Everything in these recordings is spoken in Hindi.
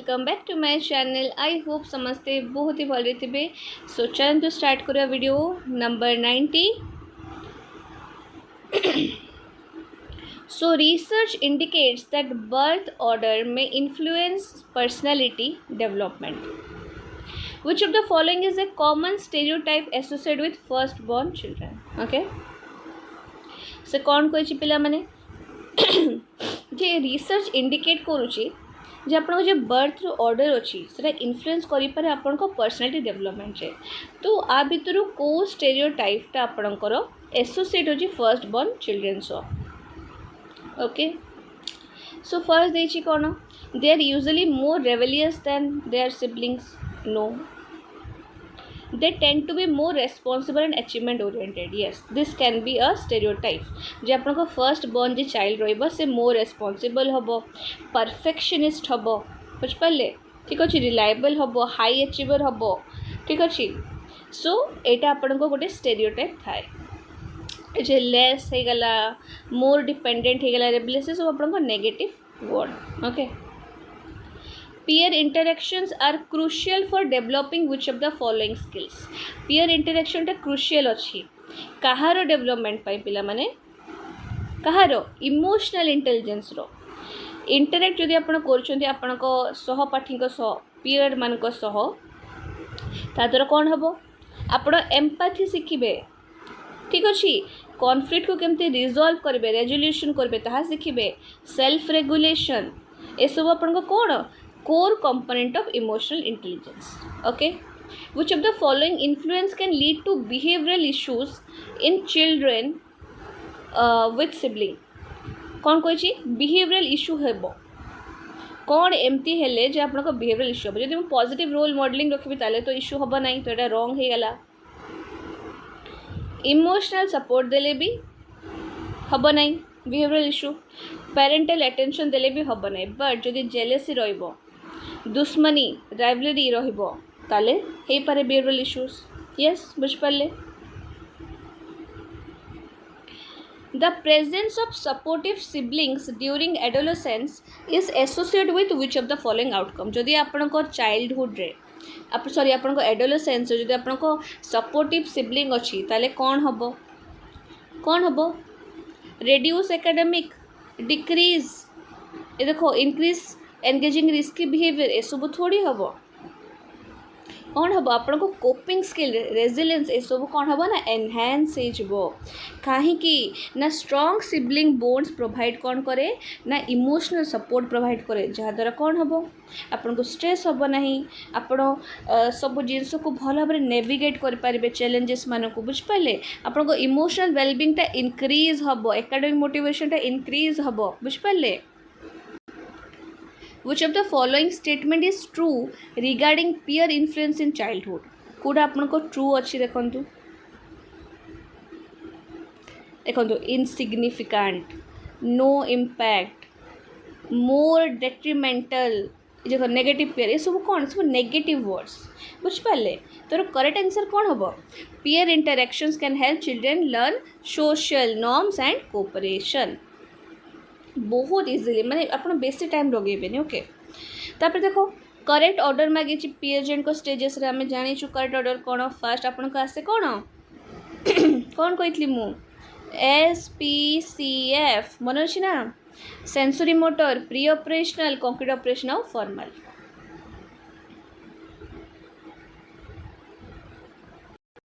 Welcome back to my channel. I hope समझते बहुत ही भले थे। सो चलते स्टार्ट करिया video number 90। So research indicates that birth order may influence personality development. Which of the following is a common stereotype associated with first born children? Okay. So कौन कोई पिला माने जे रिसर्च इंडिकेट करुची जे आपन जो बर्थ ऑर्डर अच्छी से इन्फ्लुएंस करि पारे आपन को पर्सनालिटी डेवलपमेंट जे। तो आ भितर को स्टेरियोटाइपटा आपनकर एसोसिएट होची first born children so. Okay, so first देछि कोन, they are usually more rebellious than their siblings. No, they tend to be more responsible and achievement oriented. Yes, this can be a stereotype. जे आपन को फर्स्ट born जे चाइल्ड रहइबो से मोर रेस्पॉन्सिबल हबो, परफेक्शनिस्ट हबो, बुझ पाले, ठीक अछि, रिलायबल हबो, हाई अचीवर हबो, ठीक अछि। सो एटा आपन को गोटे स्टेरियोटाइप थाए। जे लेस हे गला, मोर डिपेंडेंट हे गला, रेबेलियस सब आपन को negative word. Okay, peer interactions are crucial for developing which of the following skills? peer interaction टा crucial अछि कहारो डेवलपमेंट पाई पिला माने कहारो इमोशनल इंटेलिजेंस रो इंटरेक्ट जदि आपण करछन्ती आपण को सहपाठी को सह peer मान को सह तादर कोन हबो आपण एम्पैथी सिखिबे, ठीक अछि, कॉन्फ्लिक्ट को केमते रिजॉल्व करबे, रेजोल्यूशन करबे ताहा सिखिबे, सेल्फ रेगुलेशन ए सब आपण को कोन core component of emotional intelligence. Okay, which of the following influence can lead to behavioral issues in children with sibling? कौन कोई ची behavioral issue हेबो कौन एमती हेले जे आपन को behavioral issue हेबो। जदि हम पॉजिटिव रोल मॉडलिंग रखबी ताले तो इश्यू हबो नहीं, तो एटा रॉन्ग हे गला। इमोशनल सपोर्ट देले भी हबो नहीं, behavioral issue। पेरेंटल अटेंशन देले भी हबो नहीं। बट जदि जेलेसी रहइबो, दुश्मनी राइवलरी रहिबो ताले हे पारे बिहेवियरल इश्यूज। यस, बुझ पाले। The presence of supportive siblings during adolescence is associated with which of the following outcome? जदि आपन को चाइल्डहुड रे आपन को एडोलेसेंस जदि आपन को सपोर्टिव सिबलिंग अछि ताले कोन हबो रेड्यूस एकेडमिक, डिक्रीज, ये देखो इंक्रीज एंगेजिंग रिस्की बिहेवियर, ए सब थोड़ी हबो। कौन हबो आपन को कोपिंग स्किल, रेजिलियंस, ए सब कौन हबो ना एनहांस हे जबो। काहे कि ना स्ट्रांग सिबलिंग बॉन्ड्स प्रोवाइड कौन करे ना इमोशनल सपोर्ट प्रोवाइड करे, जहा द्वारा कौन हबो आपन को स्ट्रेस हबो नहीं, आपन सब जिंस को भल भाबरे नेविगेट कर पारिबे चैलेंजेस मान को, बुझ पाले। आपन को इमोशनल वेलबीइंग ता इंक्रीज हबो, एकेडमिक मोटिवेशन ता इंक्रीज हबो, बुझ पाले। Which of the following statement is true regarding peer influence in childhood? Code आपन को ट्रू अच्छी देखंतु इनसिग्निफिकेंट, नो इम्पैक्ट, मोर डेट्रीमेंटल, देखो नेगेटिव पेयर, ये सब कौन सब नेगेटिव वर्ड्स, बुझ पाले। तो करेक्ट आंसर कौन हबो? peer interactions can help children learn social norms and cooperation बहुत इजिली, माने अपन बेसी टाइम लगेबे। ओके, तापर देखो करेक्ट ऑर्डर मागे छि पीयर जेन को स्टेजेस रे हमें जानि छु करेक्ट ऑर्डर कोन। फर्स्ट अपन को आसे कोन कोन कहितली मु SPCF मन अछि ना, sensory motor, pre operational, concrete operation और फॉर्मल।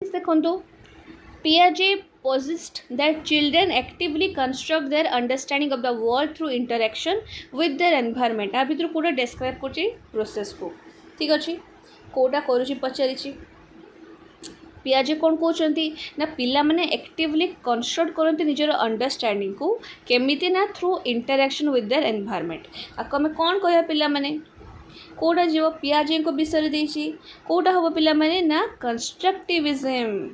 देखंतु Piaget posits that children actively construct their understanding of the world through interaction with their environment. आ भितर कोडा डिस्क्राइब करछि प्रोसेस को, ठीक अछि, कोडा करूछि पचारिछि। Piaget कोन कहउछंती ना पिला माने एक्टिवली कंस्ट्रक्ट करंती निजर अंडरस्टैंडिंग को केमिति ना through interaction with their environment. आको में कोन कहया पिला माने कोडा जीव Piaget को विषय देछि, कोडा हबो पिला माने ना कंस्ट्रक्टिविज्म।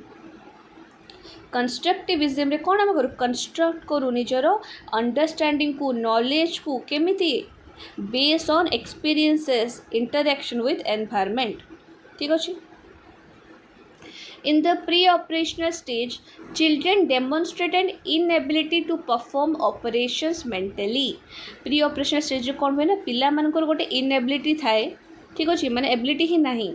कंस्ट्रक्टिविज्म रे कौन आम करूँ कंस्ट्रक्ट करूँ निजर अंडरस्टैंडिंग को, नॉलेज को केमिति based on experiences, interaction with environment, ठीक अच्छे। In the pre-operational stage, children demonstrate an inability to perform operations mentally. Pre-operational stage कौन हुए ना पिला मानकर गोटे inability थाए ठीक अच्छे माने एबिलिटी ही नहीं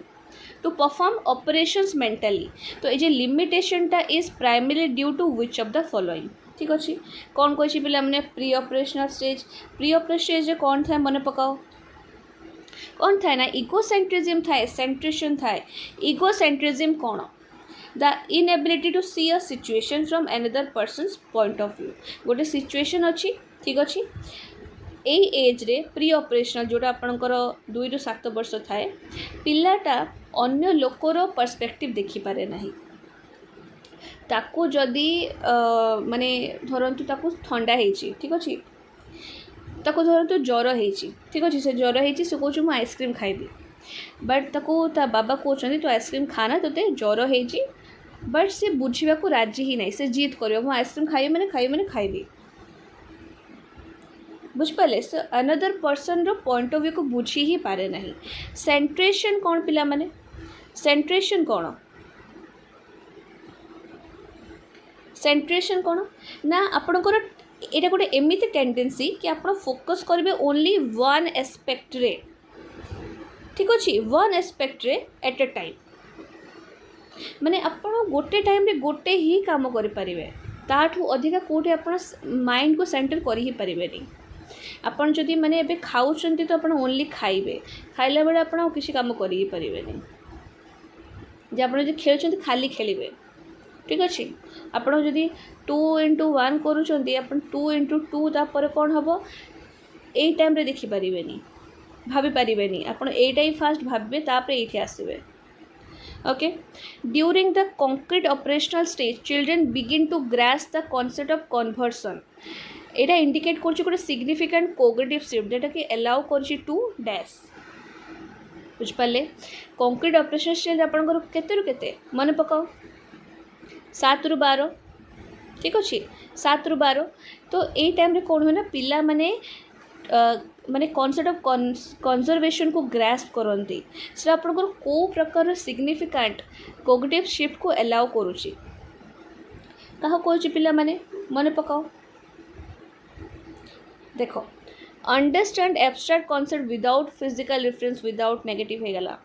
to perform operations mentally. तो ये limitation टा is primarily due to which of the following. ठीक अच्छे कौन कोई पिला मैंने pre-operational stage कौन था मन पकाओ कौन था ना इगोसेंट्रिज्म थाए सेंट्रेशन थाए इगोसेंट्रिज्म कौन the inability to see a situation from another person's point of view. गोटे सिचुएशन अच्छी ठीक अच्छी एई एज रे प्री ऑपरेशनल जोटा आपनकर 2 ରୁ 7 वर्ष थाए पिलाटा अन्य लोकर पर्सपेक्टिव देखि पारे नाही ताकू जदि माने धरंतु ताकू ठंडा हेची ठीक अछि ताकू धरंतु ज्वर हेची ठीक अछि से ज्वर हेची से कहू मु आइसक्रीम खाइबी बट ताकू ता बाबा कहउछंदी तो आइसक्रीम खाना तोते ज्वर हेची बट से बुझा को राजी ही नहीं से जीत कर आइसक्रीम खाई खाइबी बुझिपारे से अनदर पर्सन रो पॉइंट ऑफ व्यू को बुझी ही पारे नहीं सेंट्रेशन कौन पिला माने सेंट्रेशन कौन ना आपणकर एटा गोटे एमिति टेंडेंसी कि आपण फोकस करेंगे ओनली वन एस्पेक्ट रे ठीक अच्छे वन एस्पेक्ट रे एट अ टाइम माने आपण गोटे टाइम रे गोटे ही काम करि परिबे ताठू अधिका कोठी आपण माइंड को सेंटर करि ही परिबे नहीं आपण जदि माने एबे खाउछंती तो आपण ओनली खाइबे खाइला बेले आपण किसी काम करि ही परिबे नहीं जे आपण जे खेलछंती खाली खेलिबे ठीक अच्छे आपण जदि 2x1 करूछंती आपण 2x2 तापर कोन हबो एई टाइम रे देखि परिबे नहीं भाभी पारिबे नहीं आपण एटा ही फास्ट भाबे तापर एठी आसीबे okay during the concrete operational stage children begin to grasp the concept of conversion Etah indicate करछि कोटे सिग्निफिकेंट कोग्निटिव शिफ्ट जेटा कि अलाउ करछि टू डैश बुझ पाले कंक्रीट ऑपरेशन स्टेज आपनकर केते रु केते मन पकाओ 7 ରୁ 12 ठीक अछि 7 ରୁ 12 तो ए टाइम रे कोन होना पिला माने माने कॉन्सेप्ट ऑफ कंजर्वेशन को ग्रास्प करती से आपंकर को प्रकार सिग्निफिकेंट कोग्निटिव शिफ्ट को अलाउ करुच्ची कहा कहूँ पिला माने मन पकाओ देखो understand abstract concept without physical reference without negative हो गला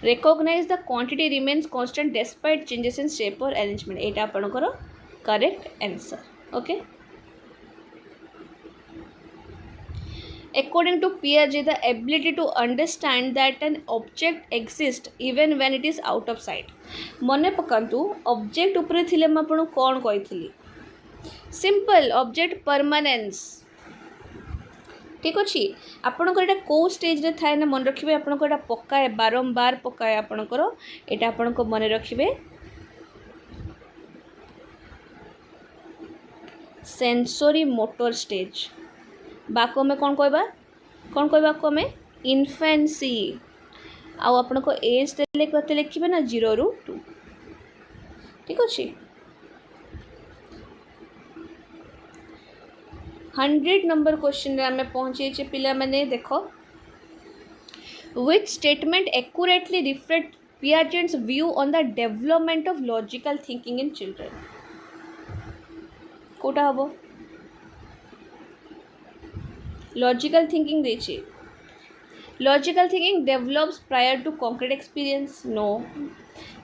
recognise the quantity remains constant despite changes in shape और अरेंजमेंट एटा आपनकर correct answer okay According to Piaget, the ability to understand that an object exists even when it is out of sight. मने पकांतु ऑब्जेक्ट उपरे थिले म आपण कोन कहिथिली सिंपल ऑब्जेक्ट परमानेंस ठीक अछि आपणकर एटा को स्टेज रे थाए ना मन रखिबे आपणकर एटा पकाए बारंबार पकाए आपणकर एटा आपणको मने रखिबे सेंसरी मोटर स्टेज बाको में कौन कहबा को में इन्फेंसी आउ आपण को एज देले कते लिखिबे ना 0 ରୁ 2 ठीक अछि 100 नंबर क्वेश्चन रे हमें पहुंचे छे पिला माने देखो which statement accurately reflect Piaget's view on the development of logical thinking in children कोटा हबो लॉजिकल थिंकिंग देछे logical thinking develops prior to concrete experience no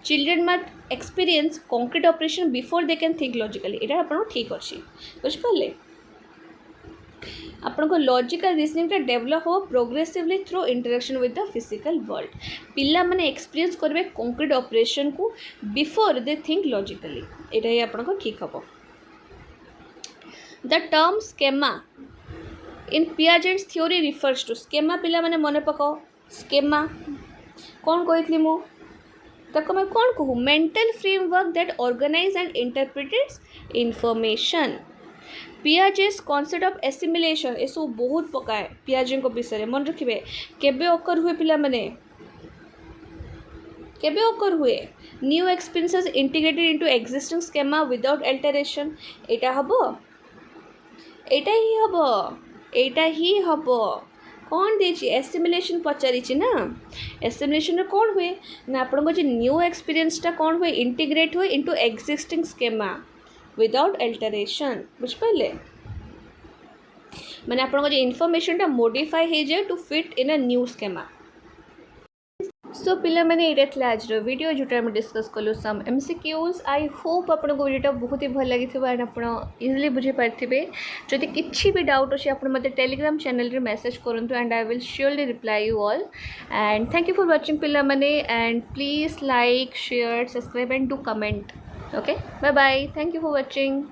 children must experience concrete operation before they can think logically एटा आपण ठीक अछि बुझ पाले आपण को लॉजिकल रीजनिंग टा डेवलप हो progressively through interaction with the physical world पिल्ला माने एक्सपीरियंस करबे कॉन्क्रीट ऑपरेशन को बिफोर दे थिंक लॉजिकली एटा ही आपण को ठीक हबो the term schema in Piaget's theory refers to schema पिला माने मने पकाओ स्केमा कौन कहली मु तक मैं कौन कहूँ mental framework that organise and interprets information Piaget's concept of assimilation ये सब बहुत पकाए Piaget को विषय मन रखिए केबे ओकर हुए पिला माने केबे ओकर हुए new experiences integrated into existing schema without alteration एटा हबो एटा ही हबो कौन देछि एसिमुलेशन पचारि ना एसिमुलेशन कौन हुए ना आपन जो न्यू एक्सपीरियंसटा कौन हुए इंटीग्रेट हुए into existing schema without alteration बुझिपारे माने आपन जो इनफॉरमेशनटा मॉडिफाई हो जाए to fit in a new schema so पिला मैंने ये आज वीडियो जोटा आम डिस्कस कलु सम एमसीक्यूज आई होप आपको वीडियो बहुत ही भल लगी एंड आप इजिली बुझीपारे जदि किसी भी डाउट अच्छे आप मत टेलीग्राम चैनल रे मैसेज करूँ and I will surely reply you all and thank you for watching पिला मैंने and please like share subscribe and do comment okay bye bye thank you for watching